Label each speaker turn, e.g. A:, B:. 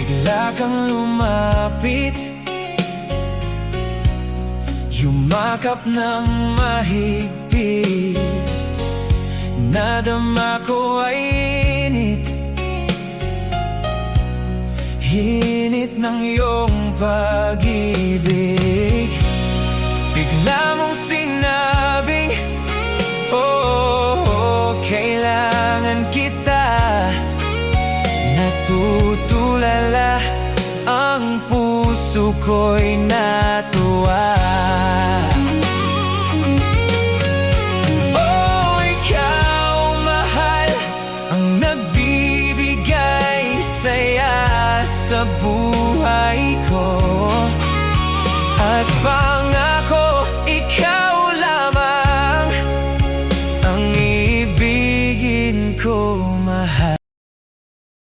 A: Bigla kang lumapit, yumakap ng mahigpit. Nadama ko ay init, hinit ng iyong pag-ibig. Bigla mong sinabing, oh, kailangan kita. Natutulala, ang puso ko'y natuwa. Oh, ikaw, mahal, ang nagbibigay saya sa buhay ko. At pangarap